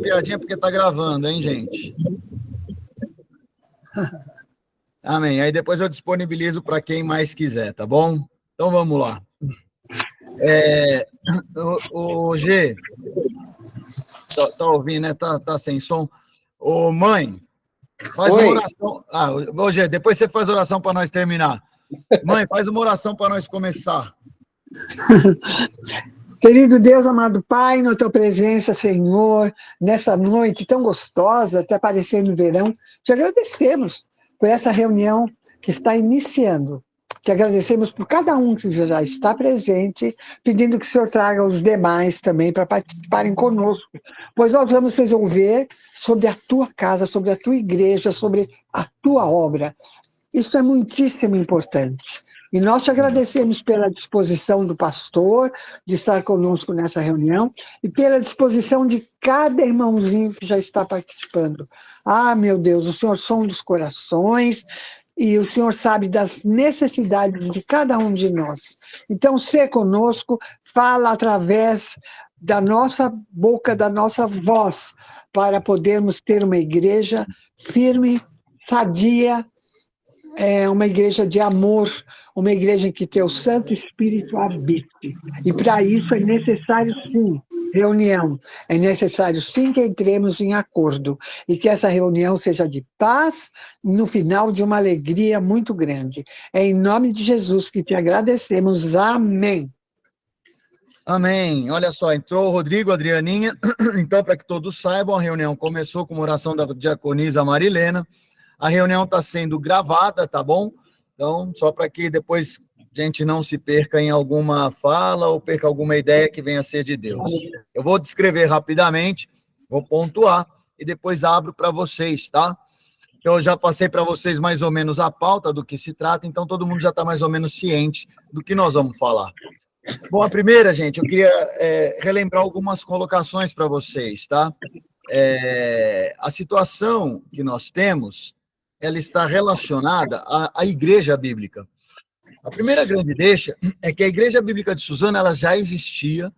piadinha porque tá gravando, hein, gente? Amém. Aí depois eu disponibilizo para quem mais quiser, tá bom? Então vamos lá. O G, tá ouvindo, né? Tá sem som. Ô, mãe, faz uma oração. Ô, G, depois você faz oração para nós terminar. Mãe, faz uma oração para nós começar. Querido Deus, amado Pai, na tua presença, Senhor, nessa noite tão gostosa, até parecer no verão, te agradecemos por essa reunião que está iniciando. Te agradecemos por cada um que já está presente, pedindo que o Senhor traga os demais também para participarem conosco, pois nós vamos resolver sobre a tua casa, sobre a tua igreja, sobre a tua obra. Isso é muitíssimo importante. E nós te agradecemos pela disposição do pastor de estar conosco nessa reunião e pela disposição de cada irmãozinho que já está participando. Ah, meu Deus, o Senhor sonda os corações e o Senhor sabe das necessidades de cada um de nós. Então, sê conosco, fala através da nossa boca, da nossa voz, para podermos ter uma igreja firme, sadia, uma igreja de amor, uma igreja em que teu Santo Espírito habite. E para isso é necessário, sim, reunião. É necessário, sim, que entremos em acordo. E que essa reunião seja de paz, no final de uma alegria muito grande. É em nome de Jesus que te agradecemos. Amém. Amém. Olha só, entrou o Rodrigo, a Adrianinha. Então, para que todos saibam, a reunião começou com uma oração da diaconisa Marilena. A reunião está sendo gravada, tá bom? Então, só para que depois a gente não se perca em alguma fala ou perca alguma ideia que venha a ser de Deus. Eu vou descrever rapidamente, vou pontuar e depois abro para vocês, tá? Eu já passei para vocês mais ou menos a pauta do que se trata, então todo mundo já está mais ou menos ciente do que nós vamos falar. Bom, a primeira, gente, eu queria relembrar algumas colocações para vocês, tá? A situação que nós temos, ela está relacionada à igreja bíblica. A primeira grande deixa é que a igreja bíblica de Suzano, ela já existia,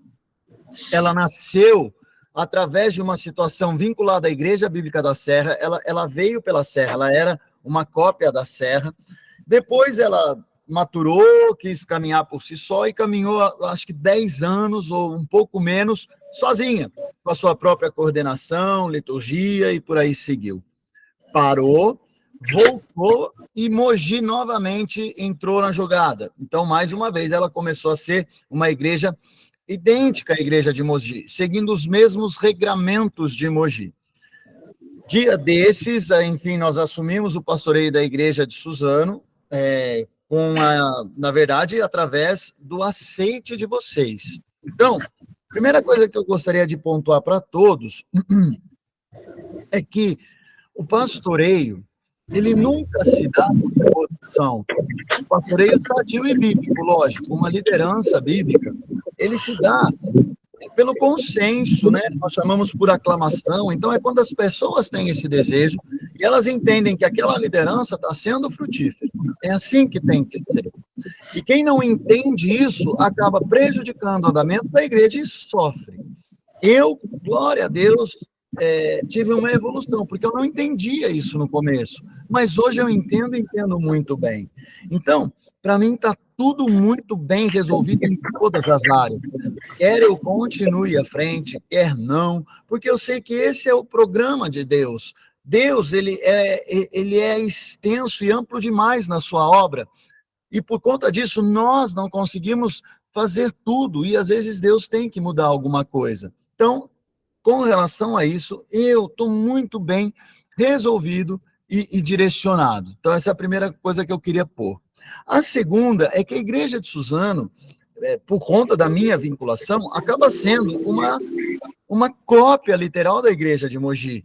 ela nasceu através de uma situação vinculada à igreja bíblica da Serra, ela veio pela Serra, ela era uma cópia da Serra, depois ela maturou, quis caminhar por si só e caminhou, acho que 10 anos ou um pouco menos, sozinha, com a sua própria coordenação, liturgia e por aí seguiu. Parou, voltou e Mogi novamente entrou na jogada. Então, mais uma vez, ela começou a ser uma igreja idêntica à igreja de Mogi, seguindo os mesmos regramentos de Mogi. Dia desses, enfim, nós assumimos o pastoreio da igreja de Suzano, na verdade, através do aceite de vocês. Então, a primeira coisa que eu gostaria de pontuar para todos é que o pastoreio, ele nunca se dá por posição. O pastoreio sadio e bíblico, lógico, uma liderança bíblica, ele se dá pelo consenso, né? Nós chamamos por aclamação. Então, é quando as pessoas têm esse desejo e elas entendem que aquela liderança está sendo frutífera. É assim que tem que ser. E quem não entende isso acaba prejudicando o andamento da igreja e sofre. Eu, glória a Deus, tive uma evolução, porque eu não entendia isso no começo. Mas hoje eu entendo muito bem. Então, para mim está tudo muito bem resolvido em todas as áreas. Quer eu continue à frente, quer não, porque eu sei que esse é o programa de Deus. Deus, ele é extenso e amplo demais na sua obra, e por conta disso nós não conseguimos fazer tudo, e às vezes Deus tem que mudar alguma coisa. Então, com relação a isso, eu estou muito bem resolvido e direcionado. Então, essa é a primeira coisa que eu queria pôr. A segunda é que a igreja de Suzano, por conta da minha vinculação, acaba sendo uma cópia literal da igreja de Mogi.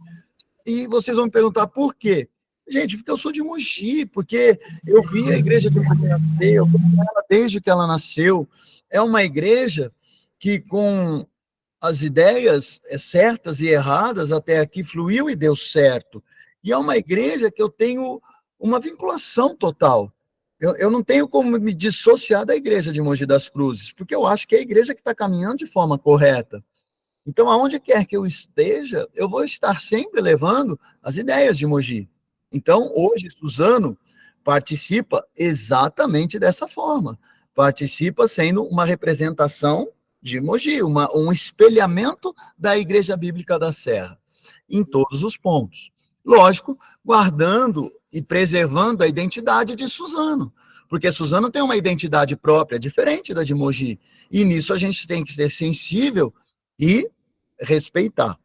E vocês vão me perguntar por quê? Gente, porque eu sou de Mogi, porque eu vi a igreja de Mogi nascer, eu estou com ela desde que ela nasceu. É uma igreja que, com as ideias certas e erradas, até aqui fluiu e deu certo. E é uma igreja que eu tenho uma vinculação total. Eu não tenho como me dissociar da igreja de Mogi das Cruzes, porque eu acho que é a igreja que está caminhando de forma correta. Então, aonde quer que eu esteja, eu vou estar sempre levando as ideias de Mogi. Então, hoje, Suzano participa exatamente dessa forma. Participa sendo uma representação de Mogi, um espelhamento da Igreja Bíblica da Serra, em todos os pontos. Lógico, guardando e preservando a identidade de Suzano, porque Suzano tem uma identidade própria, diferente da de Mogi, e nisso a gente tem que ser sensível e respeitar.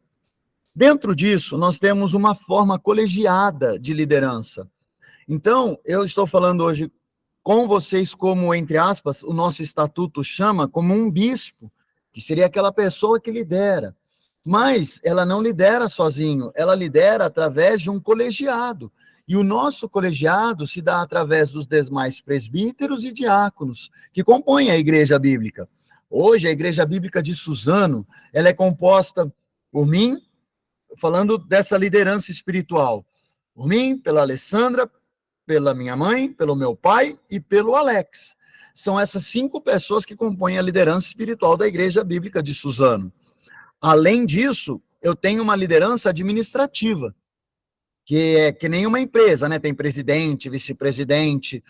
Dentro disso, nós temos uma forma colegiada de liderança. Então, eu estou falando hoje com vocês como, entre aspas, o nosso estatuto chama como um bispo, que seria aquela pessoa que lidera. Mas ela não lidera sozinho, ela lidera através de um colegiado. E o nosso colegiado se dá através dos demais presbíteros e diáconos, que compõem a Igreja Bíblica. Hoje, a Igreja Bíblica de Suzano, ela é composta por mim, falando dessa liderança espiritual, por mim, pela Alessandra, pela minha mãe, pelo meu pai e pelo Alex. São essas 5 pessoas que compõem a liderança espiritual da Igreja Bíblica de Suzano. Além disso, eu tenho uma liderança administrativa, que é que nem uma empresa, né? Tem presidente, vice-presidente,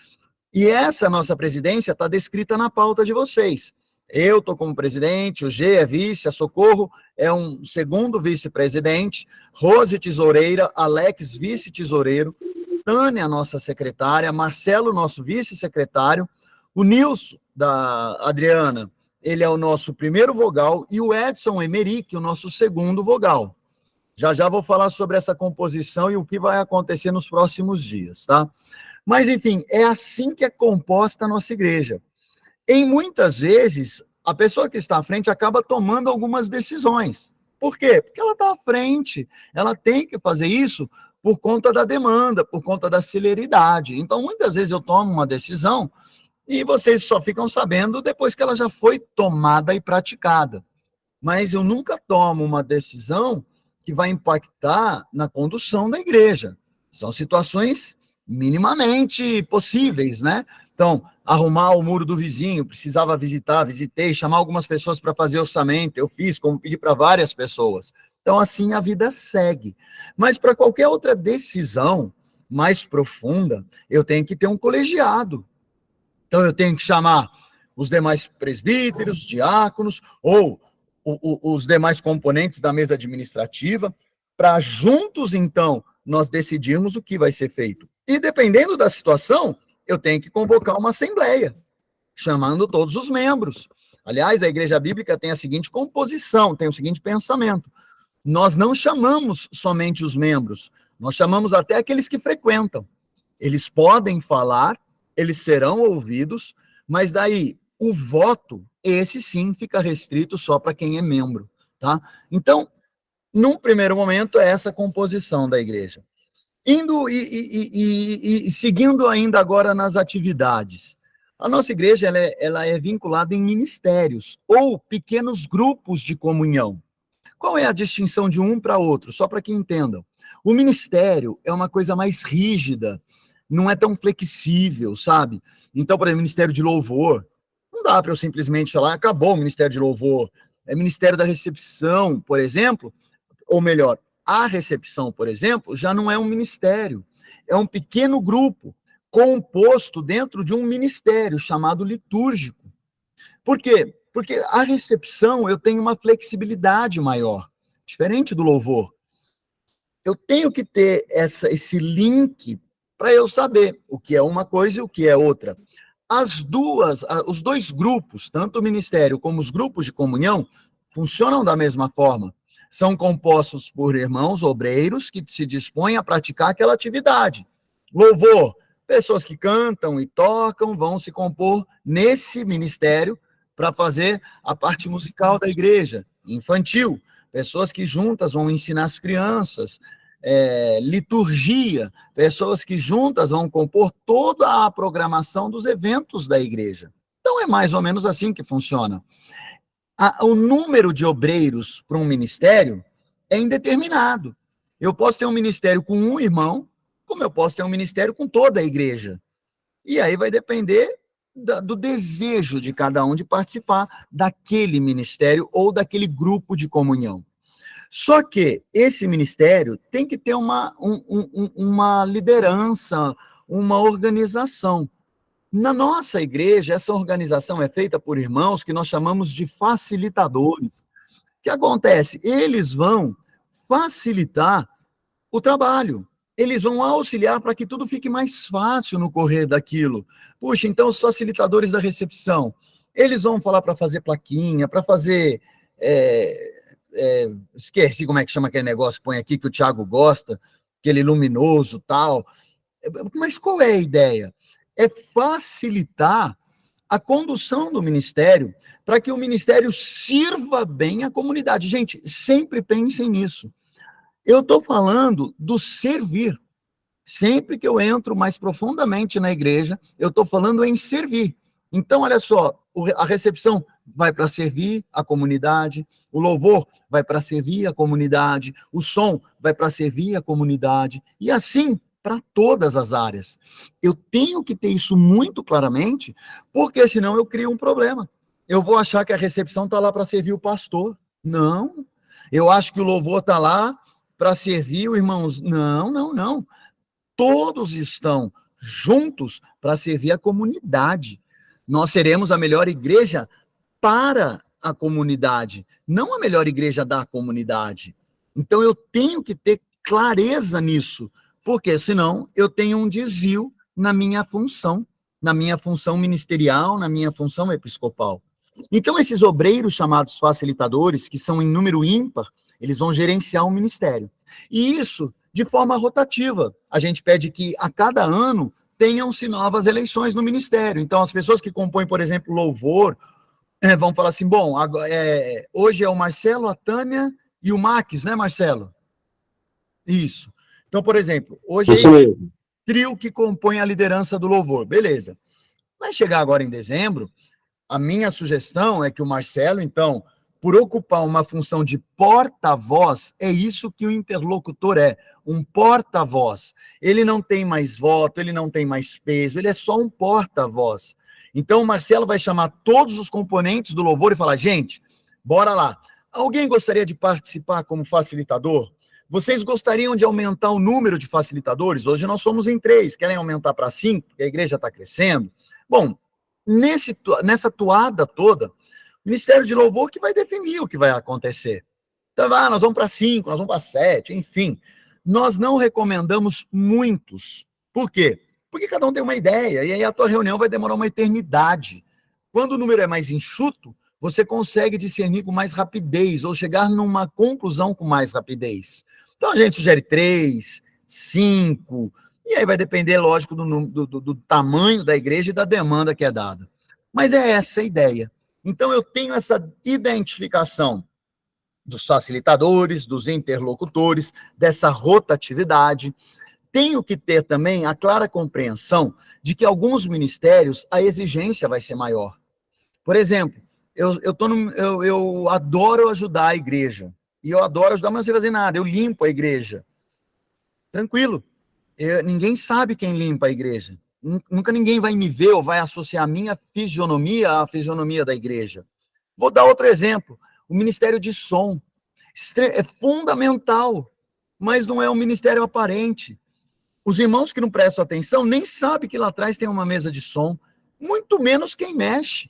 e essa nossa presidência está descrita na pauta de vocês. Eu estou como presidente, o G é vice, a Socorro é um segundo vice-presidente, Rose tesoureira, Alex vice-tesoureiro, Tânia, nossa secretária, Marcelo, nosso vice-secretário, o Nilson, da Adriana, ele é o nosso primeiro vogal, e o Edson Emerick, o nosso segundo vogal. Já vou falar sobre essa composição e o que vai acontecer nos próximos dias, tá? Mas, enfim, é assim que é composta a nossa igreja. Em muitas vezes, a pessoa que está à frente acaba tomando algumas decisões. Por quê? Porque ela está à frente, ela tem que fazer isso por conta da demanda, por conta da celeridade. Então, muitas vezes eu tomo uma decisão e vocês só ficam sabendo depois que ela já foi tomada e praticada. Mas eu nunca tomo uma decisão que vai impactar na condução da igreja. São situações minimamente possíveis, né? Então, arrumar o muro do vizinho, precisava visitar, visitei, chamar algumas pessoas para fazer orçamento, eu fiz, como pedi para várias pessoas. Então, assim, a vida segue. Mas para qualquer outra decisão mais profunda, eu tenho que ter um colegiado. Então, eu tenho que chamar os demais presbíteros, diáconos, ou os demais componentes da mesa administrativa, para juntos, então, nós decidirmos o que vai ser feito. E, dependendo da situação, eu tenho que convocar uma assembleia, chamando todos os membros. Aliás, a Igreja Bíblica tem a seguinte composição, tem o seguinte pensamento. Nós não chamamos somente os membros, nós chamamos até aqueles que frequentam. Eles podem falar, eles serão ouvidos, mas daí o voto, esse sim, fica restrito só para quem é membro, tá? Então, num primeiro momento, é essa composição da igreja. Indo e seguindo ainda agora nas atividades. A nossa igreja ela é vinculada em ministérios ou pequenos grupos de comunhão. Qual é a distinção de um para outro? Só para que entendam. O ministério é uma coisa mais rígida, não é tão flexível, sabe? Então, por exemplo, ministério de louvor, não dá para eu simplesmente falar, acabou o ministério de louvor. É ministério da recepção, por exemplo, ou melhor, a recepção, por exemplo, já não é um ministério, é um pequeno grupo composto dentro de um ministério chamado litúrgico. Por quê? Porque a recepção eu tenho uma flexibilidade maior, diferente do louvor. Eu tenho que ter esse link para eu saber o que é uma coisa e o que é outra. Os dois grupos, tanto o ministério como os grupos de comunhão, funcionam da mesma forma. São compostos por irmãos obreiros que se dispõem a praticar aquela atividade. Louvor, pessoas que cantam e tocam vão se compor nesse ministério para fazer a parte musical da igreja. Infantil, pessoas que juntas vão ensinar as crianças. Liturgia, pessoas que juntas vão compor toda a programação dos eventos da igreja. Então, é mais ou menos assim que funciona. O número de obreiros para um ministério é indeterminado. Eu posso ter um ministério com um irmão, como eu posso ter um ministério com toda a igreja. E aí vai depender do desejo de cada um de participar daquele ministério ou daquele grupo de comunhão. Só que esse ministério tem que ter uma liderança, uma organização. Na nossa igreja, essa organização é feita por irmãos que nós chamamos de facilitadores. O que acontece? Eles vão facilitar o trabalho. Eles vão auxiliar para que tudo fique mais fácil no correr daquilo. Puxa, então os facilitadores da recepção, eles vão falar para fazer plaquinha, para fazer... esqueci como é que chama aquele negócio que põe aqui, que o Thiago gosta, aquele luminoso tal. Mas qual é a ideia? É facilitar a condução do ministério para que o ministério sirva bem a comunidade. Gente, sempre pensem nisso. Eu estou falando do servir. Sempre que eu entro mais profundamente na igreja, eu estou falando em servir. Então, olha só, a recepção vai para servir a comunidade, o louvor vai para servir a comunidade, o som vai para servir a comunidade, e assim para todas as áreas. Eu tenho que ter isso muito claramente, porque senão eu crio um problema. Eu vou achar que a recepção está lá para servir o pastor. Não. Eu acho que o louvor está lá para servir o irmão. Não, não, não. Todos estão juntos para servir a comunidade. Nós seremos a melhor igreja para a comunidade, não a melhor igreja da comunidade. Então eu tenho que ter clareza nisso, porque senão eu tenho um desvio na minha função ministerial, na minha função episcopal. Então esses obreiros chamados facilitadores, que são em número ímpar, eles vão gerenciar o ministério. E isso de forma rotativa. A gente pede que a cada ano tenham-se novas eleições no ministério. Então as pessoas que compõem, por exemplo, louvor, vão falar assim, bom, hoje é o Marcelo, a Tânia e o Max, né, Marcelo? Isso. Então, por exemplo, hoje é esse trio que compõe a liderança do louvor. Beleza. Vai chegar agora em dezembro, a minha sugestão é que o Marcelo, então, por ocupar uma função de porta-voz, é isso que o interlocutor é, um porta-voz. Ele não tem mais voto, ele não tem mais peso, ele é só um porta-voz. Então, o Marcelo vai chamar todos os componentes do louvor e falar, gente, bora lá. Alguém gostaria de participar como facilitador? Vocês gostariam de aumentar o número de facilitadores? Hoje nós somos em 3, querem aumentar para 5, porque a igreja está crescendo. Bom, nessa toada toda, o Ministério de Louvor que vai definir o que vai acontecer. Então, nós vamos para 5, nós vamos para 7, enfim. Nós não recomendamos muitos. Por quê? Porque cada um tem uma ideia, e aí a tua reunião vai demorar uma eternidade. Quando o número é mais enxuto, você consegue discernir com mais rapidez, ou chegar numa conclusão com mais rapidez. Então a gente sugere 3, 5, e aí vai depender, lógico, do tamanho da igreja e da demanda que é dada. Mas é essa a ideia. Então eu tenho essa identificação dos facilitadores, dos interlocutores, dessa rotatividade. Tenho que ter também a clara compreensão de que alguns ministérios a exigência vai ser maior. Por exemplo, eu adoro ajudar a igreja. E eu adoro ajudar, mas não sei fazer nada. Eu limpo a igreja. Tranquilo. Ninguém sabe quem limpa a igreja. Nunca ninguém vai me ver ou vai associar a minha fisionomia à fisionomia da igreja. Vou dar outro exemplo. O ministério de som. É fundamental, mas não é um ministério aparente. Os irmãos que não prestam atenção nem sabem que lá atrás tem uma mesa de som. Muito menos quem mexe.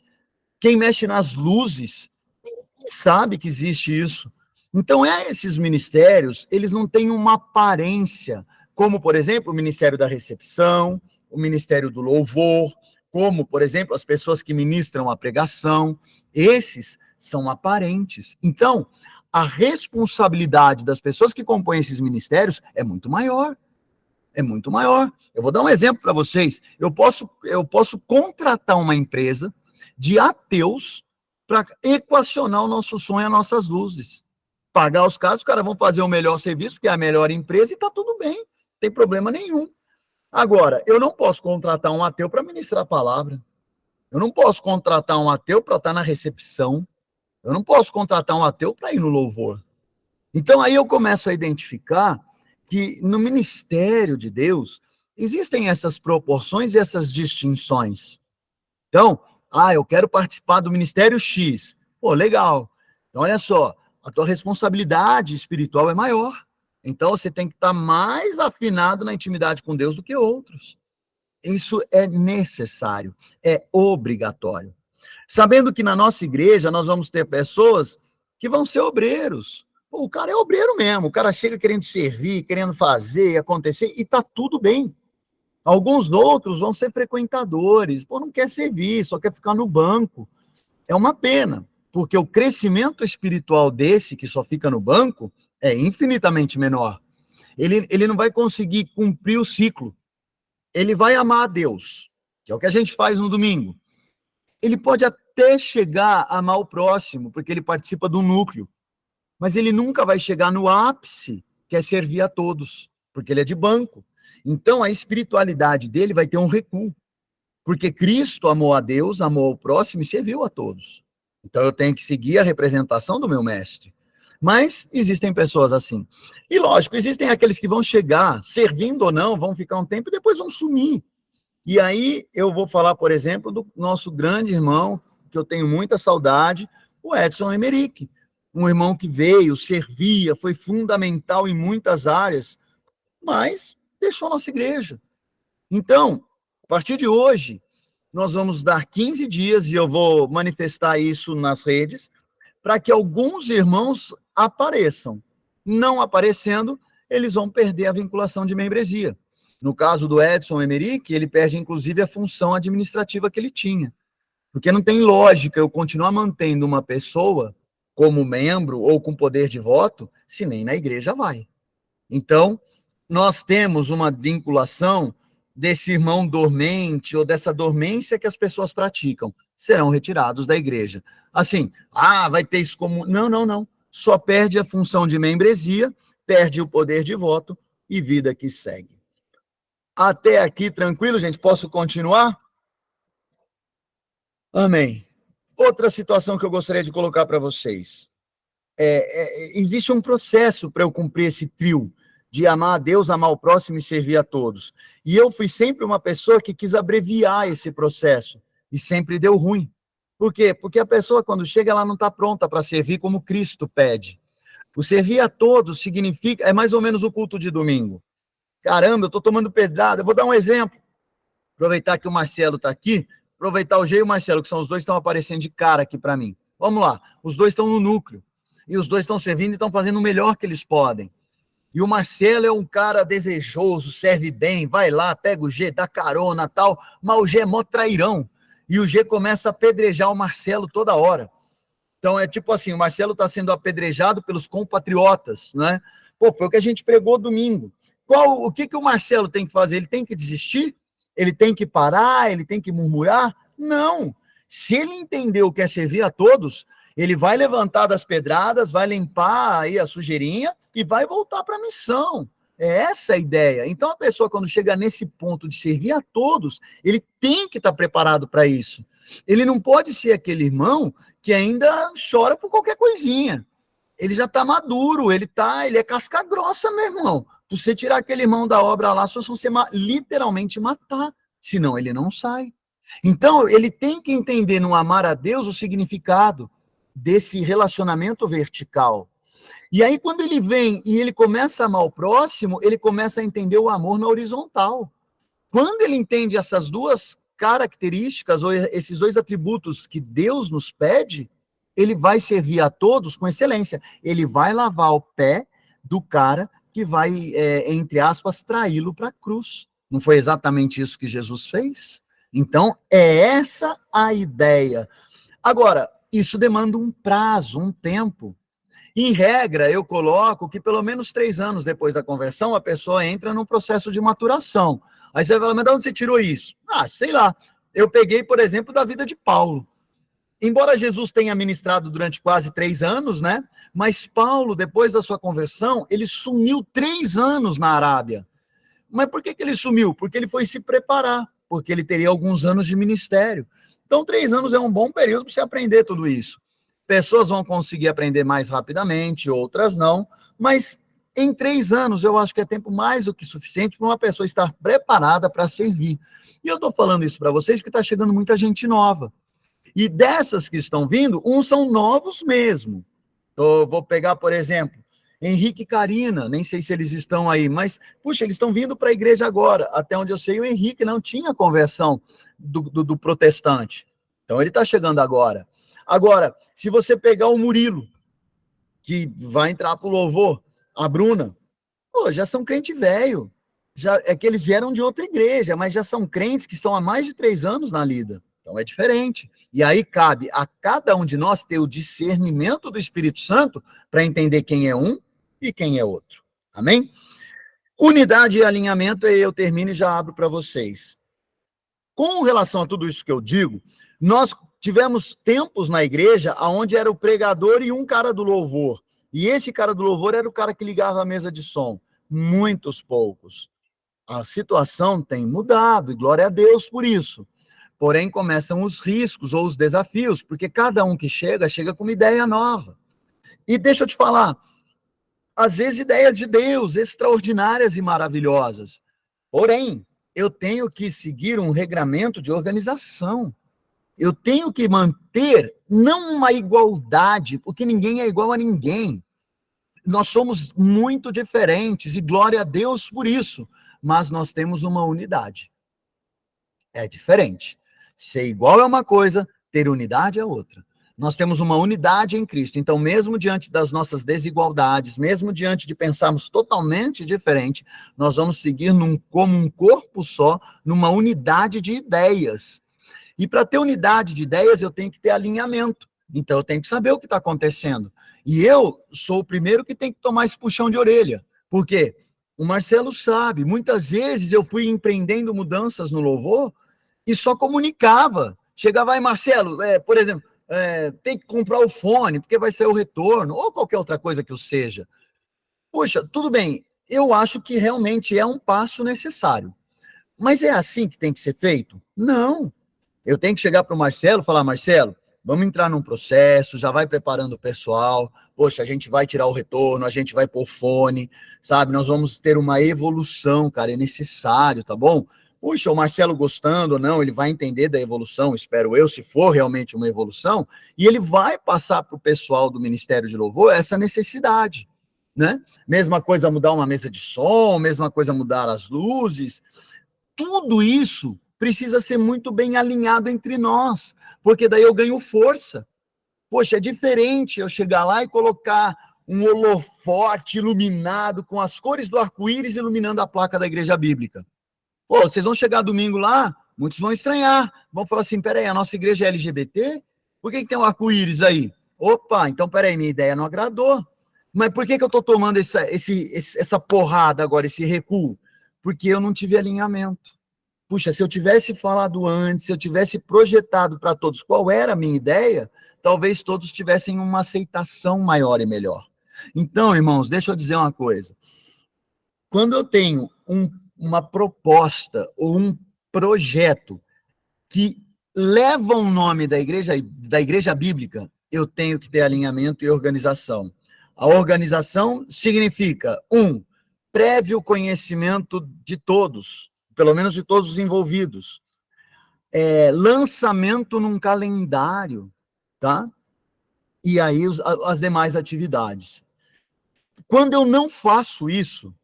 Quem mexe nas luzes, ninguém sabe que existe isso. Então, esses ministérios, eles não têm uma aparência, como, por exemplo, o Ministério da Recepção, o Ministério do Louvor, como, por exemplo, as pessoas que ministram a pregação. Esses são aparentes. Então, a responsabilidade das pessoas que compõem esses ministérios é muito maior. É muito maior. Eu vou dar um exemplo para vocês. Eu posso contratar uma empresa de ateus para equacionar o nosso som e as nossas luzes. Pagar os caras vão fazer o melhor serviço, porque é a melhor empresa e está tudo bem, não tem problema nenhum. Agora, eu não posso contratar um ateu para ministrar a palavra. Eu não posso contratar um ateu para estar na recepção. Eu não posso contratar um ateu para ir no louvor. Então, aí eu começo a identificar que no ministério de Deus existem essas proporções e essas distinções. Então, eu quero participar do Ministério X. Pô, legal. Então, olha só, a tua responsabilidade espiritual é maior. Então, você tem que estar mais afinado na intimidade com Deus do que outros. Isso é necessário, é obrigatório. Sabendo que na nossa igreja nós vamos ter pessoas que vão ser obreiros. Pô, o cara é obreiro mesmo, o cara chega querendo servir, querendo fazer, acontecer, e tá tudo bem. Alguns outros vão ser frequentadores, pô, não quer servir, só quer ficar no banco. É uma pena, porque o crescimento espiritual desse que só fica no banco é infinitamente menor. Ele não vai conseguir cumprir o ciclo. Ele vai amar a Deus, que é o que a gente faz no domingo. Ele pode até chegar a amar o próximo, porque ele participa do núcleo, mas ele nunca vai chegar no ápice, que é servir a todos, porque ele é de banco. Então, a espiritualidade dele vai ter um recuo, porque Cristo amou a Deus, amou o próximo e serviu a todos. Então, eu tenho que seguir a representação do meu mestre. Mas existem pessoas assim. E, lógico, existem aqueles que vão chegar, servindo ou não, vão ficar um tempo e depois vão sumir. E aí, eu vou falar, por exemplo, do nosso grande irmão, que eu tenho muita saudade, o Edson Emerick. Um irmão que veio, servia, foi fundamental em muitas áreas, mas deixou a nossa igreja. Então, a partir de hoje, nós vamos dar 15 dias, e eu vou manifestar isso nas redes, para que alguns irmãos apareçam. Não aparecendo, eles vão perder a vinculação de membresia. No caso do Edson Emerick, ele perde, inclusive, a função administrativa que ele tinha. Porque não tem lógica eu continuar mantendo uma pessoa como membro ou com poder de voto, se nem na igreja vai. Então, nós temos uma vinculação desse irmão dormente ou dessa dormência que as pessoas praticam, serão retirados da igreja. Assim, vai ter isso como... Não. Só perde a função de membresia, perde o poder de voto e vida que segue. Até aqui, tranquilo, gente? Posso continuar? Amém. Outra situação que eu gostaria de colocar para vocês. Existe um processo para eu cumprir esse trio de amar a Deus, amar o próximo e servir a todos. E eu fui sempre uma pessoa que quis abreviar esse processo. E sempre deu ruim. Por quê? Porque a pessoa, quando chega, ela não está pronta para servir como Cristo pede. O servir a todos significa... É mais ou menos o culto de domingo. Caramba, eu estou tomando pedrada. Eu vou dar um exemplo. Aproveitar que o Marcelo está aqui. Aproveitar o G e o Marcelo, que são os dois que estão aparecendo de cara aqui para mim. Vamos lá. Os dois estão no núcleo. E os dois estão servindo e estão fazendo o melhor que eles podem. E o Marcelo é um cara desejoso, serve bem, vai lá, pega o G, dá carona, tal, mas o G é mó trairão. E o G começa a apedrejar o Marcelo toda hora. Então é tipo assim, o Marcelo está sendo apedrejado pelos compatriotas, né? Pô, foi o que a gente pregou domingo. O que o Marcelo tem que fazer? Ele tem que desistir? Ele tem que parar? Ele tem que murmurar? Não. Se ele entender o que é servir a todos, ele vai levantar das pedradas, vai limpar aí a sujeirinha e vai voltar para a missão. É essa a ideia. Então, a pessoa, quando chega nesse ponto de servir a todos, ele tem que estar preparado para isso. Ele não pode ser aquele irmão que ainda chora por qualquer coisinha. Ele já está maduro, ele é casca grossa, meu irmão. Você tirar aquele irmão da obra lá, só se você literalmente matar, senão ele não sai. Então, ele tem que entender no amar a Deus o significado desse relacionamento vertical. E aí, quando ele vem e ele começa a amar o próximo, ele começa a entender o amor na horizontal. Quando ele entende essas duas características, ou esses dois atributos que Deus nos pede, ele vai servir a todos com excelência. Ele vai lavar o pé do cara que vai, entre aspas, traí-lo para a cruz. Não foi exatamente isso que Jesus fez? Então, é essa a ideia. Agora, isso demanda um prazo, um tempo. Em regra, eu coloco que pelo menos 3 anos depois da conversão, a pessoa entra num processo de maturação. Aí você vai falar, mas de onde você tirou isso? Sei lá. Eu peguei, por exemplo, da vida de Paulo. Embora Jesus tenha ministrado durante quase 3 anos, né? Mas Paulo, depois da sua conversão, ele sumiu 3 anos na Arábia. Mas por que ele sumiu? Porque ele foi se preparar, porque ele teria alguns anos de ministério. Então, 3 anos é um bom período para você aprender tudo isso. Pessoas vão conseguir aprender mais rapidamente, outras não, mas Em 3 anos, eu acho que é tempo mais do que suficiente para uma pessoa estar preparada para servir. E eu estou falando isso para vocês porque está chegando muita gente nova. E dessas que estão vindo, uns são novos mesmo. Vou pegar, por exemplo, Henrique e Karina, nem sei se eles estão aí, mas, puxa, eles estão vindo para a igreja agora. Até onde eu sei, o Henrique não tinha conversão do protestante. Então, ele está chegando agora. Agora, se você pegar o Murilo, que vai entrar para o louvor, a Bruna, pô, já são crente velho. Já, é que eles vieram de outra igreja, mas já são crentes que estão há mais de 3 anos na lida. Então é diferente. E aí cabe a cada um de nós ter o discernimento do Espírito Santo para entender quem é um e quem é outro. Amém? Unidade e alinhamento, aí eu termino e já abro para vocês. Com relação a tudo isso que eu digo, nós tivemos tempos na igreja onde era o pregador e um cara do louvor. E esse cara do louvor era o cara que ligava a mesa de som. Muitos poucos. A situação tem mudado, e glória a Deus por isso. Porém, começam os riscos ou os desafios, porque cada um que chega com uma ideia nova. E deixa eu te falar, às vezes ideias de Deus, extraordinárias e maravilhosas. Porém, eu tenho que seguir um regramento de organização. Eu tenho que manter, não uma igualdade, porque ninguém é igual a ninguém. Nós somos muito diferentes, e glória a Deus por isso, mas nós temos uma unidade. É diferente. Ser igual é uma coisa, ter unidade é outra. Nós temos uma unidade em Cristo, então mesmo diante das nossas desigualdades, mesmo diante de pensarmos totalmente diferente, nós vamos seguir como um corpo só, numa unidade de ideias. E para ter unidade de ideias, eu tenho que ter alinhamento. Então, eu tenho que saber o que está acontecendo. E eu sou o primeiro que tem que tomar esse puxão de orelha. Por quê? O Marcelo sabe. Muitas vezes eu fui empreendendo mudanças no louvor e só comunicava. Chegava aí, Marcelo, por exemplo, tem que comprar o fone, porque vai ser o retorno, ou qualquer outra coisa que o seja. Poxa, tudo bem. Eu acho que realmente é um passo necessário. Mas é assim que tem que ser feito? Não. Eu tenho que chegar para o Marcelo e falar, Marcelo, vamos entrar num processo, já vai preparando o pessoal, poxa, a gente vai tirar o retorno, a gente vai pôr fone, sabe? Nós vamos ter uma evolução, cara, é necessário, tá bom? Puxa, o Marcelo gostando ou não, ele vai entender da evolução, espero eu, se for realmente uma evolução, e ele vai passar para o pessoal do Ministério de Louvor essa necessidade, né? Mesma coisa mudar uma mesa de som, mesma coisa mudar as luzes, tudo isso precisa ser muito bem alinhado entre nós, porque daí eu ganho força. Poxa, é diferente eu chegar lá e colocar um holofote iluminado com as cores do arco-íris iluminando a placa da igreja bíblica. Pô, vocês vão chegar domingo lá, muitos vão estranhar, vão falar assim, peraí, a nossa igreja é LGBT? Por que tem um arco-íris aí? Opa, então peraí, minha ideia não agradou. Mas por que eu estou tomando essa porrada agora, esse recuo? Porque eu não tive alinhamento. Puxa, se eu tivesse falado antes, se eu tivesse projetado para todos qual era a minha ideia, talvez todos tivessem uma aceitação maior e melhor. Então, irmãos, deixa eu dizer uma coisa. Quando eu tenho uma proposta ou um projeto que leva o nome da igreja bíblica, eu tenho que ter alinhamento e organização. A organização significa, prévio conhecimento de todos, pelo menos de todos os envolvidos. Lançamento num calendário, tá? E aí as demais atividades. Quando eu não faço isso,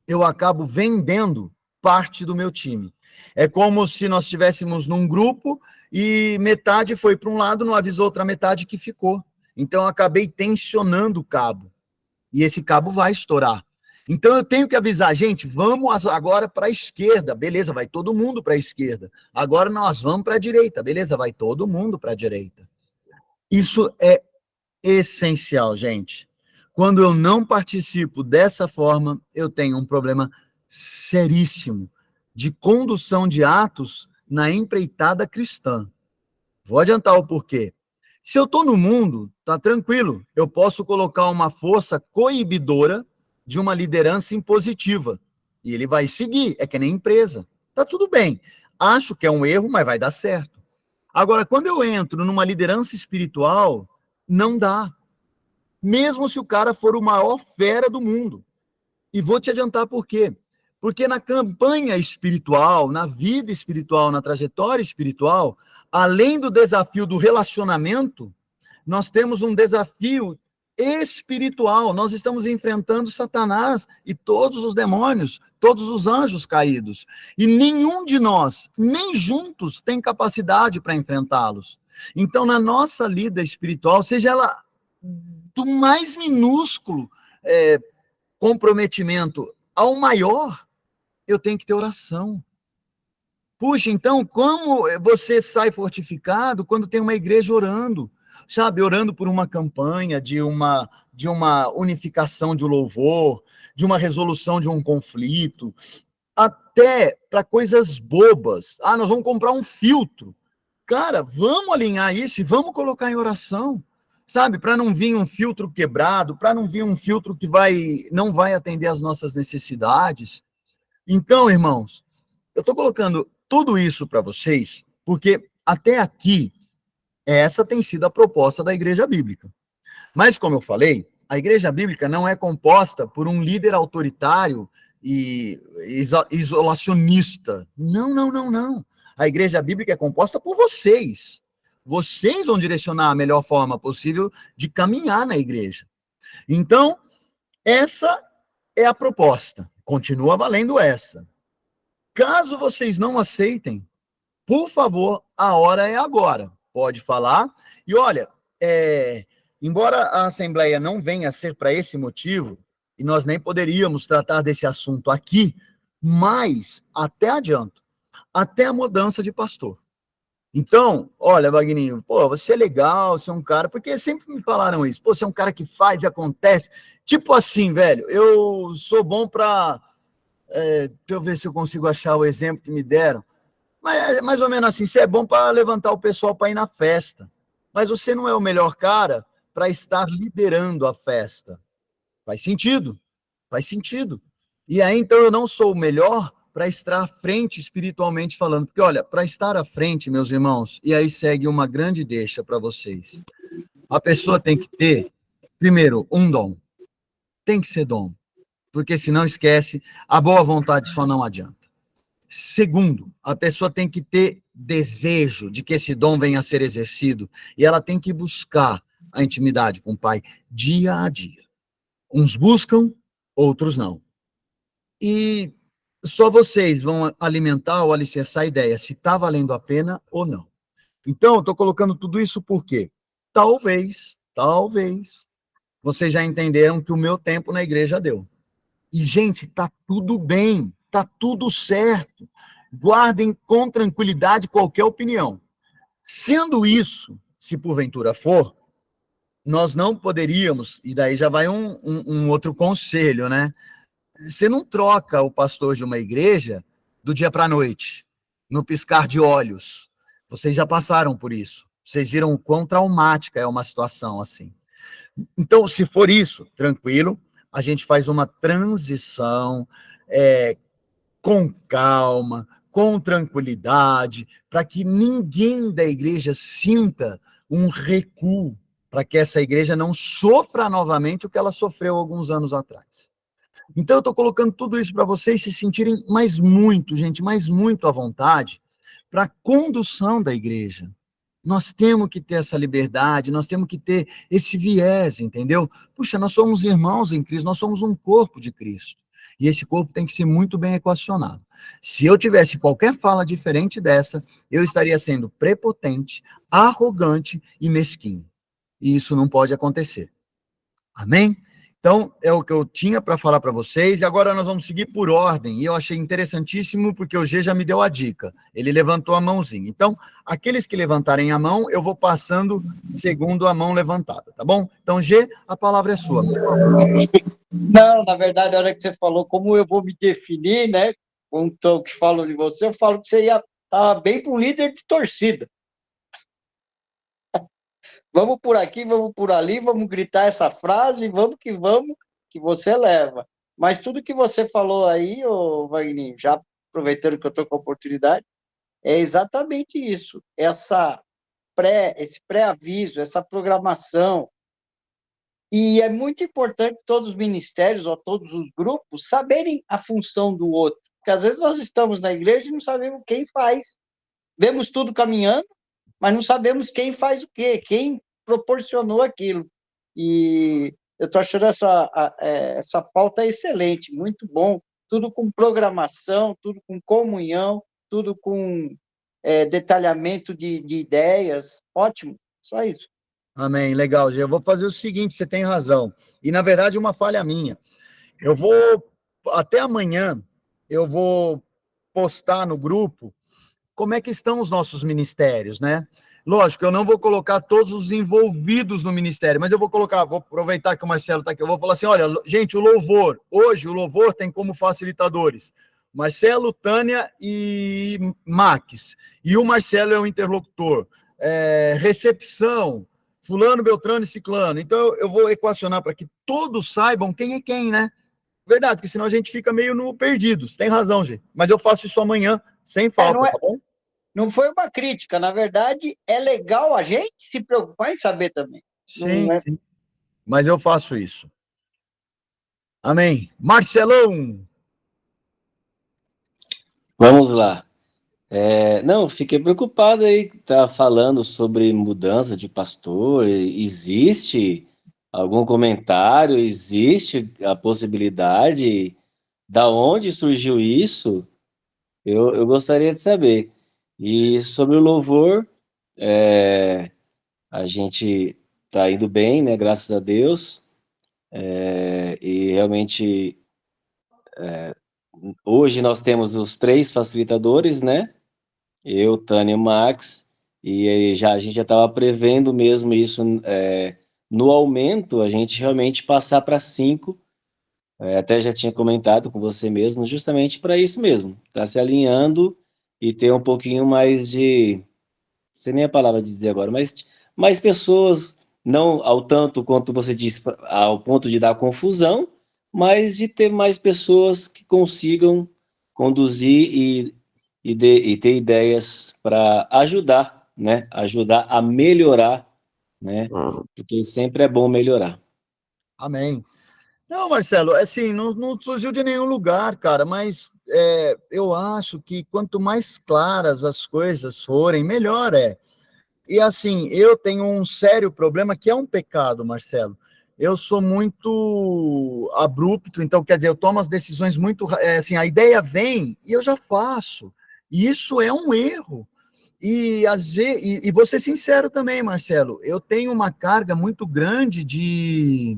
eu acabo vendendo parte do meu time. É como se nós estivéssemos num grupo e metade foi para um lado, não avisou outra metade que ficou. Então, eu acabei tensionando o cabo. E esse cabo vai estourar. Então, eu tenho que avisar, gente, vamos agora para a esquerda. Beleza, vai todo mundo para a esquerda. Agora nós vamos para a direita. Beleza, vai todo mundo para a direita. Isso é essencial, gente. Quando eu não participo dessa forma, eu tenho um problema seríssimo de condução de atos na empreitada cristã. Vou adiantar o porquê. Se eu estou no mundo, tá tranquilo. Eu posso colocar uma força coibidora de uma liderança impositiva. E ele vai seguir, é que nem empresa. Tá tudo bem. Acho que é um erro, mas vai dar certo. Agora, quando eu entro numa liderança espiritual, não dá. mesmo se o cara for o maior fera do mundo. E vou te adiantar por quê. Porque na campanha espiritual, na vida espiritual, na trajetória espiritual, além do desafio do relacionamento, nós temos um desafio espiritual. Nós estamos enfrentando Satanás e todos os demônios, todos os anjos caídos. E nenhum de nós, nem juntos, tem capacidade para enfrentá-los. Então, na nossa lida espiritual, seja ela do mais minúsculo comprometimento ao maior, eu tenho que ter oração. Puxa, então, como você sai fortificado quando tem uma igreja orando? Sabe, orando por uma campanha, de uma unificação de um louvor, de uma resolução de um conflito, até para coisas bobas. Ah, nós vamos comprar um filtro. Cara, vamos alinhar isso e vamos colocar em oração, sabe? Para não vir um filtro quebrado, para não vir um filtro que não vai atender às nossas necessidades. Então, irmãos, eu estou colocando tudo isso para vocês, porque até aqui, essa tem sido a proposta da Igreja Bíblica. Mas, como eu falei, a Igreja Bíblica não é composta por um líder autoritário e isolacionista. Não, não, não, não. A Igreja Bíblica é composta por vocês. Vocês vão direcionar a melhor forma possível de caminhar na igreja. Então, essa é a proposta. Continua valendo essa. Caso vocês não aceitem, por favor, a hora é agora. Pode falar. E olha, embora a Assembleia não venha a ser para esse motivo, e nós nem poderíamos tratar desse assunto aqui, mas, até adianto, até a mudança de pastor. Então, olha, Wagninho, pô, você é legal, você é um cara, porque sempre me falaram isso, pô, você é um cara que faz e acontece, tipo assim, velho, eu sou bom para, deixa eu ver se eu consigo achar o exemplo que me deram, mas é mais ou menos assim, você é bom para levantar o pessoal para ir na festa, mas você não é o melhor cara para estar liderando a festa. Faz sentido, faz sentido. E aí, então, eu não sou o melhor para estar à frente espiritualmente falando. Porque, olha, para estar à frente, meus irmãos, e aí segue uma grande deixa para vocês. A pessoa tem que ter, primeiro, um dom. Tem que ser dom. Porque senão esquece, a boa vontade só não adianta. Segundo, a pessoa tem que ter desejo de que esse dom venha a ser exercido. E ela tem que buscar a intimidade com o Pai dia a dia. Uns buscam, outros não. E só vocês vão alimentar ou alicerçar a ideia se está valendo a pena ou não. Então, eu estou colocando tudo isso porque talvez, vocês já entenderam que o meu tempo na igreja deu. E, gente, tá tudo bem, tá tudo certo. Guardem com tranquilidade qualquer opinião. Sendo isso, se porventura for, nós não poderíamos, e daí já vai um outro conselho, né? Você não troca o pastor de uma igreja do dia para a noite, no piscar de olhos. Vocês já passaram por isso. Vocês viram o quão traumática é uma situação assim. Então, se for isso, tranquilo, a gente faz uma transição com calma, com tranquilidade, para que ninguém da igreja sinta um recuo, para que essa igreja não sofra novamente o que ela sofreu alguns anos atrás. Então, eu estou colocando tudo isso para vocês se sentirem mais muito, gente, mais muito à vontade para a condução da igreja. Nós temos que ter essa liberdade, nós temos que ter esse viés, entendeu? Puxa, nós somos irmãos em Cristo, nós somos um corpo de Cristo. E esse corpo tem que ser muito bem equacionado. Se eu tivesse qualquer fala diferente dessa, eu estaria sendo prepotente, arrogante e mesquinho. E isso não pode acontecer. Amém? Então, é o que eu tinha para falar para vocês, e agora nós vamos seguir por ordem, e eu achei interessantíssimo, porque o G já me deu a dica, ele levantou a mãozinha. Então, aqueles que levantarem a mão, eu vou passando segundo a mão levantada, tá bom? Então, G, a palavra é sua. Não, na verdade, a hora que você falou como eu vou me definir, né, com o que falo de você, eu falo que você ia estar bem para um líder de torcida. Vamos por aqui, vamos por ali, vamos gritar essa frase, vamos, que você leva. Mas tudo que você falou aí, ô Wagner, já aproveitando que eu estou com a oportunidade, é exatamente isso. Esse pré-aviso, essa programação. E é muito importante todos os ministérios ou todos os grupos saberem a função do outro. Porque às vezes nós estamos na igreja e não sabemos quem faz. Vemos tudo caminhando, mas não sabemos quem faz o quê, quem proporcionou aquilo. E eu estou achando essa pauta excelente, muito bom. Tudo com programação, tudo com comunhão, tudo com detalhamento de ideias. Ótimo, só isso. Amém, legal, Gê. Eu vou fazer o seguinte, você tem razão. E, na verdade, uma falha minha. Eu vou, até amanhã, eu vou postar no grupo como é que estão os nossos ministérios, né? Lógico, eu não vou colocar todos os envolvidos no ministério, mas eu vou colocar, vou aproveitar que o Marcelo está aqui, eu vou falar assim, olha, gente, hoje o louvor tem como facilitadores Marcelo, Tânia e Max, e o Marcelo é o interlocutor. Recepção, fulano, beltrano e ciclano. Então, eu vou equacionar para que todos saibam quem é quem, né? Verdade, porque senão a gente fica meio no perdido. Você tem razão, gente. Mas eu faço isso amanhã, sem falta, tá bom? Não foi uma crítica, na verdade, é legal a gente se preocupar em saber também. Sim, sim. Mas eu faço isso. Amém. Marcelão! Vamos lá. Não, fiquei preocupado aí, tá falando sobre mudança de pastor. Existe algum comentário? Existe a possibilidade? Da onde surgiu isso? Eu gostaria de saber. E sobre o louvor, a gente tá indo bem, né? Graças a Deus. E realmente hoje nós temos os 3 facilitadores, né? Eu, Tânia e Max, e aí a gente já estava prevendo mesmo isso no aumento, a gente realmente passar para 5, até já tinha comentado com você mesmo, justamente para isso mesmo, tá se alinhando e ter um pouquinho mais de, não sei nem a palavra de dizer agora, mas mais pessoas, não ao tanto quanto você disse, ao ponto de dar confusão, mas de ter mais pessoas que consigam conduzir e ter ideias para ajudar, né? Ajudar a melhorar, né? Porque sempre é bom melhorar. Amém. Não, Marcelo, assim, não surgiu de nenhum lugar, cara, mas eu acho que quanto mais claras as coisas forem, melhor é. E assim, eu tenho um sério problema que é um pecado, Marcelo. Eu sou muito abrupto, então, quer dizer, eu tomo as decisões muito, assim, a ideia vem e eu já faço. E isso é um erro. E às vezes, e vou ser sincero também, Marcelo, eu tenho uma carga muito grande de.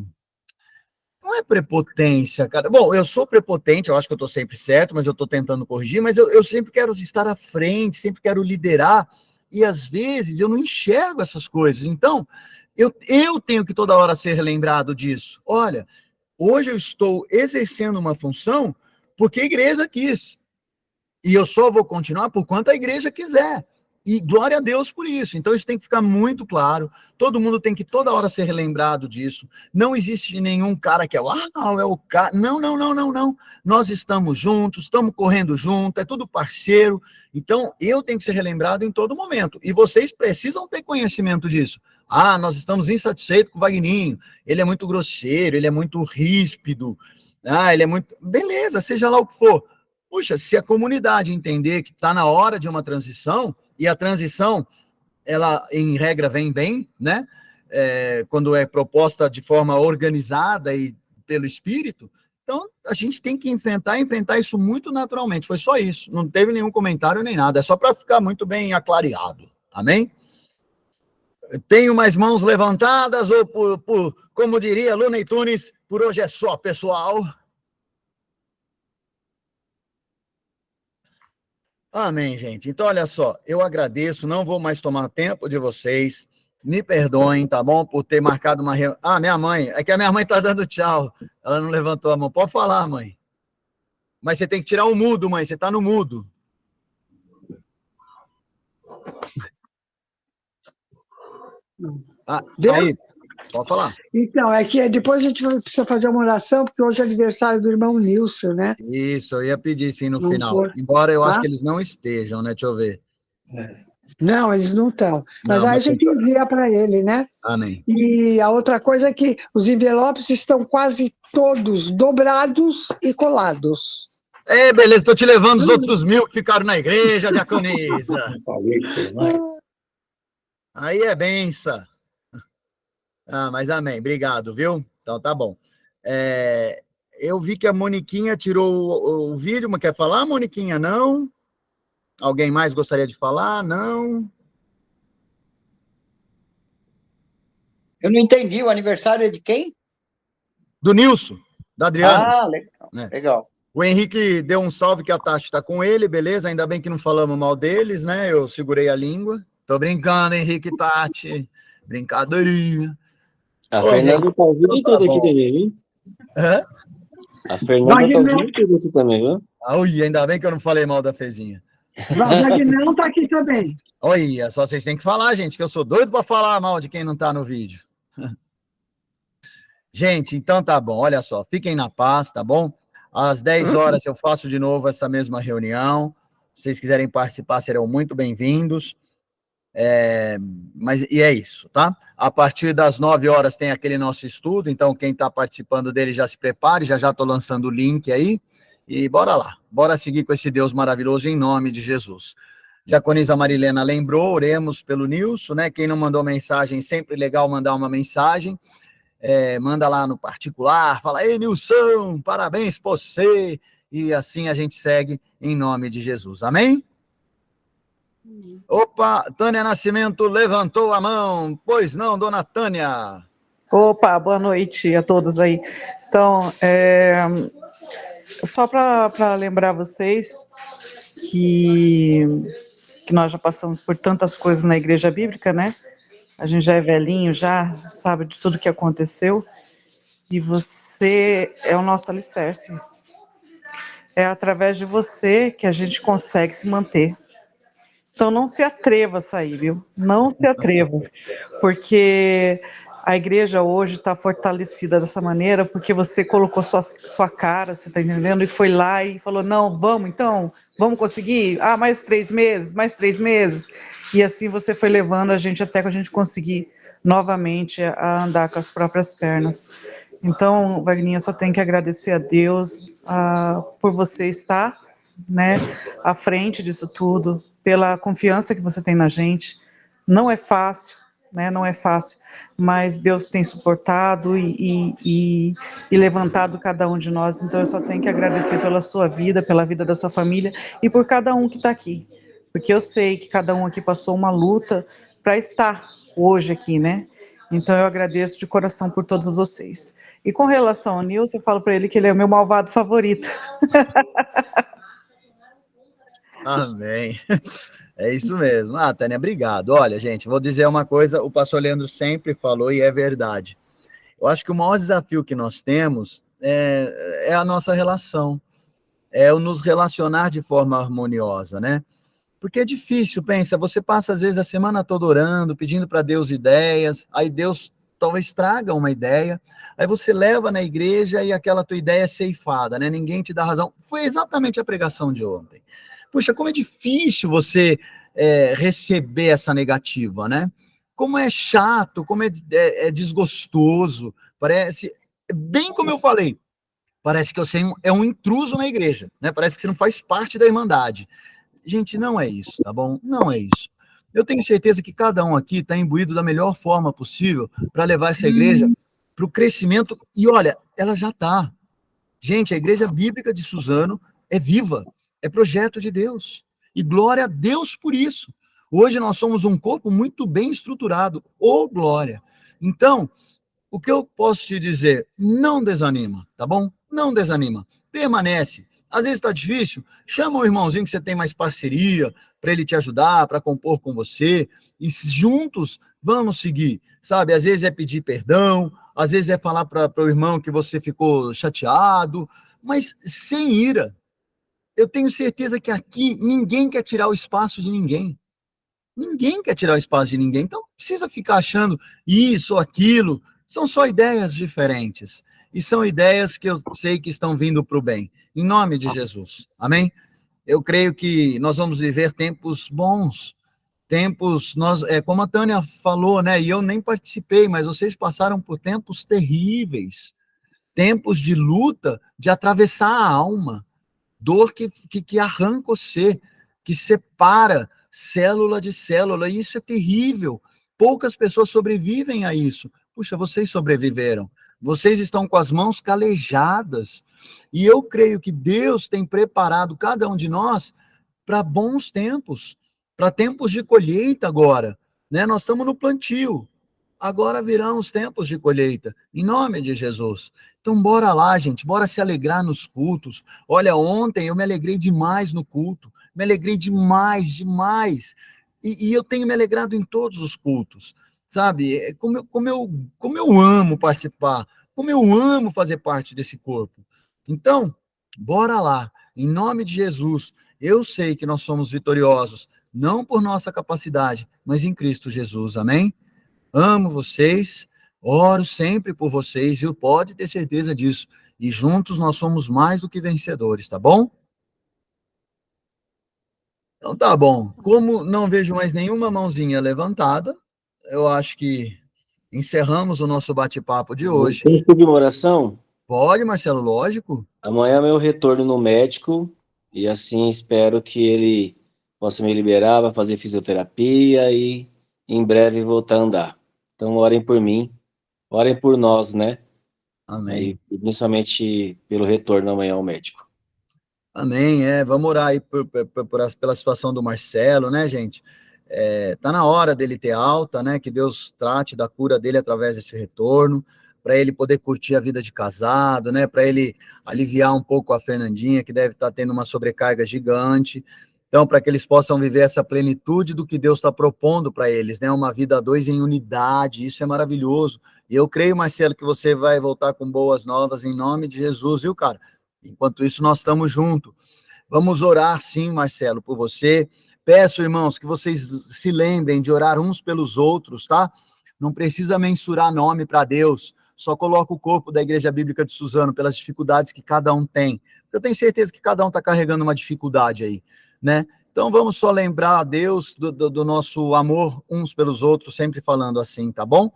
Não é prepotência, cara. Bom, eu sou prepotente, eu acho que eu estou sempre certo, mas eu estou tentando corrigir, mas eu sempre quero estar à frente, sempre quero liderar, e às vezes eu não enxergo essas coisas. Então, eu tenho que toda hora ser lembrado disso. Olha, hoje eu estou exercendo uma função porque a igreja quis. E eu só vou continuar por quanto a igreja quiser. E glória a Deus por isso. Então isso tem que ficar muito claro. Todo mundo tem que toda hora ser relembrado disso. Não existe nenhum cara que é o cara. Não, não, não, não, não. Nós estamos juntos, estamos correndo junto, é tudo parceiro. Então eu tenho que ser relembrado em todo momento. E vocês precisam ter conhecimento disso. Nós estamos insatisfeitos com o Vagninho. Ele é muito grosseiro, ele é muito ríspido. Ele é muito. Beleza, seja lá o que for. Puxa, se a comunidade entender que está na hora de uma transição, e a transição, ela, em regra, vem bem, né? Quando é proposta de forma organizada e pelo espírito, então a gente tem que enfrentar isso muito naturalmente. Foi só isso, não teve nenhum comentário nem nada, é só para ficar muito bem aclareado. Amém? Tenho mais mãos levantadas, ou como diria Looney Tunes, por hoje é só, pessoal. Amém, gente. Então, olha só, eu agradeço, não vou mais tomar tempo de vocês. Me perdoem, tá bom? Por ter marcado uma reunião. Minha mãe, é que a minha mãe tá dando tchau. Ela não levantou a mão. Pode falar, mãe. Mas você tem que tirar o mudo, mãe. Você tá no mudo. Aí, pode falar. Então, é que depois a gente precisa fazer uma oração, porque hoje é aniversário do irmão Nilson, né? Isso, eu ia pedir sim no final. Embora eu acho que eles não estejam, né? Deixa eu ver. Não, eles não estão. Mas Não, aí a mas tem gente que orar. envia para ele, né? Amém. E a outra coisa é que os envelopes estão quase todos dobrados e colados. É, beleza, estou te levando os outros 1000 que ficaram na igreja, diaconisa. Aí é benção. Ah, mas amém, obrigado, viu? Então tá bom. Eu vi que a Moniquinha tirou o vídeo, mas quer falar, Moniquinha? Não? Alguém mais gostaria de falar? Não? Eu não entendi, o aniversário é de quem? Do Nilson, da Adriana. Ah, legal. Né? Legal. O Henrique deu um salve que a Tati está com ele, beleza? Ainda bem que não falamos mal deles, né? Eu segurei a língua. Tô brincando, Henrique e Tati. Brincadeirinha. A Ô, Fernanda gente, tá ouvindo então tá tudo aqui bom. também, viu? Hã? A Fernanda tá Wagner, ouvindo tudo aqui também, viu? Ui, ainda bem que eu não falei mal da Fezinha. Wagner está aqui também. Olha, só vocês têm que falar, gente, que eu sou doido para falar mal de quem não tá no vídeo. Gente, então tá bom, olha só, fiquem na paz, tá bom? Às 10 horas eu faço de novo essa mesma reunião. Se vocês quiserem participar, serão muito bem-vindos. E é isso, tá? A partir das 9 horas tem aquele nosso estudo, então quem está participando dele já se prepare, já estou lançando o link aí, e bora lá, bora seguir com esse Deus maravilhoso em nome de Jesus. Diaconisa Marilena lembrou, oremos pelo Nilson, né? Quem não mandou mensagem, sempre legal mandar uma mensagem, manda lá no particular, fala, ei Nilson, parabéns por você, e assim a gente segue em nome de Jesus, amém? Opa, Tânia Nascimento levantou a mão. Pois não, dona Tânia? Opa, boa noite a todos aí. Então, só para lembrar vocês que nós já passamos por tantas coisas na igreja bíblica, né? A gente já é velhinho, já sabe de tudo que aconteceu, e você é o nosso alicerce. É através de você que a gente consegue se manter. Então não se atreva a sair, viu? Não se atreva, porque a igreja hoje está fortalecida dessa maneira, porque você colocou sua cara, você está entendendo? E foi lá e falou, não, vamos então, vamos conseguir? Ah, mais 3 meses, mais 3 meses. E assim você foi levando a gente até que a gente conseguir novamente a andar com as próprias pernas. Então, Wagninha, só tenho que agradecer a Deus por você estar, né, à frente disso tudo, pela confiança que você tem na gente. Não é fácil, né, não é fácil, mas Deus tem suportado e levantado cada um de nós, então eu só tenho que agradecer pela sua vida, pela vida da sua família e por cada um que está aqui, porque eu sei que cada um aqui passou uma luta para estar hoje aqui, né, então eu agradeço de coração por todos vocês. E com relação ao Nilson, eu falo para ele que ele é o meu malvado favorito. Amém. É isso mesmo. Ah, Tânia, obrigado. Olha, gente, vou dizer uma coisa, o pastor Leandro sempre falou e é verdade. Eu acho que o maior desafio que nós temos é a nossa relação, é o nos relacionar de forma harmoniosa, né? Porque é difícil, pensa, você passa às vezes a semana toda orando, pedindo para Deus ideias, aí Deus talvez traga uma ideia, aí você leva na igreja e aquela tua ideia é ceifada, né? Ninguém te dá razão. Foi exatamente a pregação de ontem. Puxa, como é difícil você receber essa negativa, né? Como é chato, como é desgostoso, parece, bem como eu falei, parece que você é um intruso na igreja, né? Parece que você não faz parte da Irmandade. Gente, não é isso, tá bom? Não é isso. Eu tenho certeza que cada um aqui está imbuído da melhor forma possível para levar essa igreja para o crescimento. E olha, ela já está. Gente, a Igreja Bíblica de Suzano é viva, é projeto de Deus. E glória a Deus por isso. Hoje nós somos um corpo muito bem estruturado. Ô, glória! Então, o que eu posso te dizer? Não desanima, tá bom? Não desanima. Permanece. Às vezes está difícil, chama o irmãozinho que você tem mais parceria, para ele te ajudar, para compor com você, e juntos vamos seguir, sabe? Às vezes é pedir perdão, às vezes é falar para o irmão que você ficou chateado, mas sem ira. Eu tenho certeza que aqui ninguém quer tirar o espaço de ninguém. Ninguém quer tirar o espaço de ninguém, então não precisa ficar achando isso ou aquilo, são só ideias diferentes. E são ideias que eu sei que estão vindo para o bem. Em nome de Jesus. Amém? Eu creio que nós vamos viver tempos bons. tempos, como a Tânia falou, né, e eu nem participei, mas vocês passaram por tempos terríveis, tempos de luta, de atravessar a alma, dor que arranca você, que separa célula de célula, e isso é terrível. Poucas pessoas sobrevivem a isso. Puxa, vocês sobreviveram. Vocês estão com as mãos calejadas. E eu creio que Deus tem preparado cada um de nós para bons tempos, para tempos de colheita agora. Né? Nós estamos no plantio. Agora virão os tempos de colheita, em nome de Jesus. Então, bora lá, gente, bora se alegrar nos cultos. Olha, ontem eu me alegrei demais no culto, me alegrei demais, demais. E eu tenho me alegrado em todos os cultos, sabe? Como eu amo participar, como eu amo fazer parte desse corpo. Então, bora lá, em nome de Jesus. Eu sei que nós somos vitoriosos, não por nossa capacidade, mas em Cristo Jesus, amém? Amo vocês, oro sempre por vocês, viu? Pode ter certeza disso. E juntos nós somos mais do que vencedores, tá bom? Então tá bom. Como não vejo mais nenhuma mãozinha levantada, eu acho que encerramos o nosso bate-papo de hoje. Tem pedir uma oração? Pode, Marcelo, lógico. Amanhã é meu retorno no médico e assim espero que ele possa me liberar para fazer fisioterapia e em breve voltar a andar. Então orem por mim, orem por nós, né? Amém. E principalmente pelo retorno amanhã ao médico. Amém, vamos orar aí pela situação do Marcelo, né, gente? Tá na hora dele ter alta, né? Que Deus trate da cura dele através desse retorno, para ele poder curtir a vida de casado, né? Para ele aliviar um pouco a Fernandinha, que deve estar tendo uma sobrecarga gigante. Então, para que eles possam viver essa plenitude do que Deus está propondo para eles, né? Uma vida a dois em unidade, isso é maravilhoso. E eu creio, Marcelo, que você vai voltar com boas novas em nome de Jesus, viu, cara? Enquanto isso, nós estamos juntos. Vamos orar, sim, Marcelo, por você. Peço, irmãos, que vocês se lembrem de orar uns pelos outros, tá? Não precisa mensurar nome para Deus. Só coloca o corpo da Igreja Bíblica de Suzano pelas dificuldades que cada um tem. Eu tenho certeza que cada um está carregando uma dificuldade aí, né? Então vamos só lembrar a Deus do nosso amor uns pelos outros, sempre falando assim, tá bom?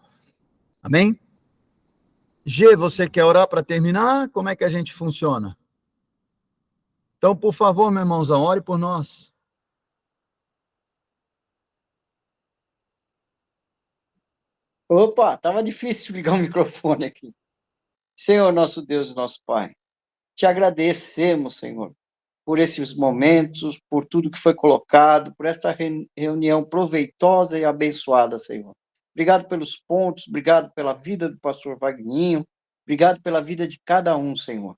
Amém? G, você quer orar para terminar? Como é que a gente funciona? Então, por favor, meu irmãozão, ore por nós. Opa, estava difícil ligar o microfone aqui. Senhor, nosso Deus e nosso Pai, te agradecemos, Senhor, por esses momentos, por tudo que foi colocado, por esta reunião proveitosa e abençoada, Senhor. Obrigado pelos pontos, obrigado pela vida do pastor Wagninho, obrigado pela vida de cada um, Senhor.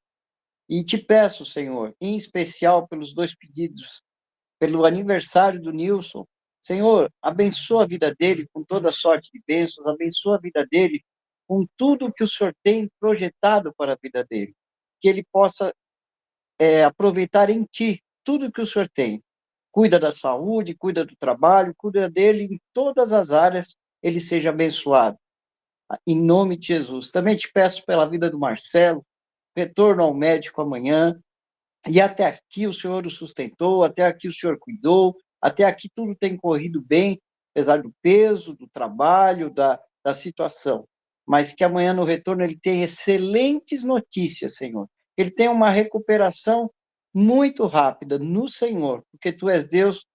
E te peço, Senhor, em especial pelos 2 pedidos, pelo aniversário do Nilson. Senhor, abençoa a vida dele com toda sorte de bênçãos, abençoa a vida dele com tudo que o Senhor tem projetado para a vida dele. Que ele possa aproveitar em ti tudo que o Senhor tem. Cuida da saúde, cuida do trabalho, cuida dele em todas as áreas, ele seja abençoado. Em nome de Jesus. Também te peço pela vida do Marcelo, retorno ao médico amanhã, e até aqui o Senhor o sustentou, até aqui o Senhor cuidou, até aqui tudo tem corrido bem, apesar do peso, do trabalho, da situação. Mas que amanhã no retorno ele tenha excelentes notícias, Senhor. Ele tenha uma recuperação muito rápida no Senhor, porque Tu és Deus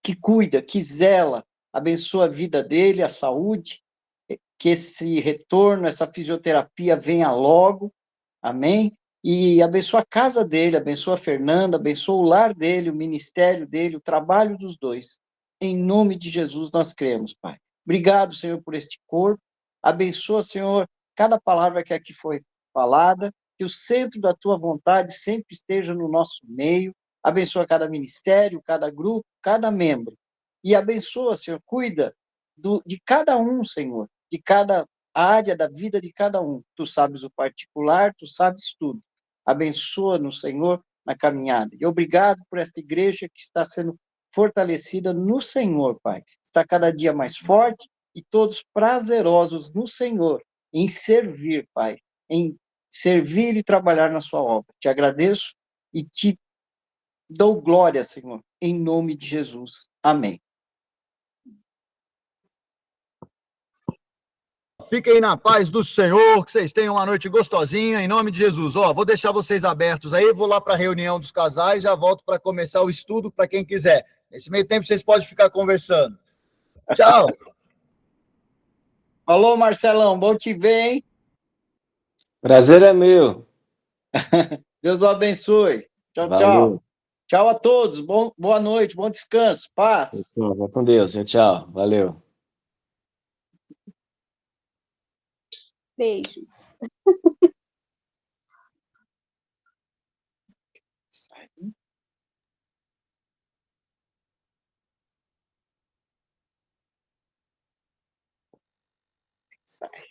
que cuida, que zela, abençoa a vida dele, a saúde, que esse retorno, essa fisioterapia venha logo, amém? E abençoa a casa dele, abençoa a Fernanda, abençoa o lar dele, o ministério dele, o trabalho dos dois. Em nome de Jesus nós cremos, Pai. Obrigado, Senhor, por este corpo. Abençoa, Senhor, cada palavra que aqui foi falada, que o centro da tua vontade sempre esteja no nosso meio. Abençoa cada ministério, cada grupo, cada membro. E abençoa, Senhor, cuida de cada um, Senhor, de cada área da vida de cada um. Tu sabes o particular, tu sabes tudo. Abençoa-nos, Senhor, na caminhada. E obrigado por esta igreja que está sendo fortalecida no Senhor, Pai. Está cada dia mais forte e todos prazerosos no Senhor, em servir, Pai, em servir e trabalhar na sua obra. Te agradeço e te dou glória, Senhor, em nome de Jesus. Amém. Fiquem na paz do Senhor, que vocês tenham uma noite gostosinha, em nome de Jesus. Ó, vou deixar vocês abertos aí, vou lá para a reunião dos casais, já volto para começar o estudo para quem quiser. Nesse meio tempo vocês podem ficar conversando. Tchau. Falou, Marcelão, bom te ver, hein? Prazer é meu. Deus o abençoe. Tchau, tchau. Valeu. Tchau a todos. Boa noite, bom descanso. Paz. Vai com Deus. Tchau. Valeu. Beijos. Sai.